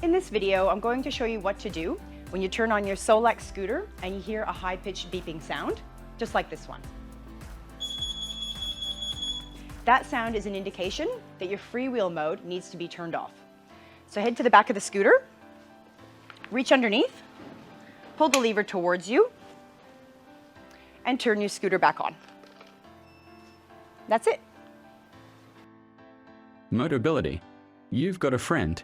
In this video, I'm going to show you what to do when you turn on your Solax scooter and you hear a high-pitched beeping sound, just like this one. That sound is an indication that your freewheel mode needs to be turned off. So head to the back of the scooter, reach underneath, pull the lever towards you, and turn your scooter back on. That's it. Motobility. You've got a friend.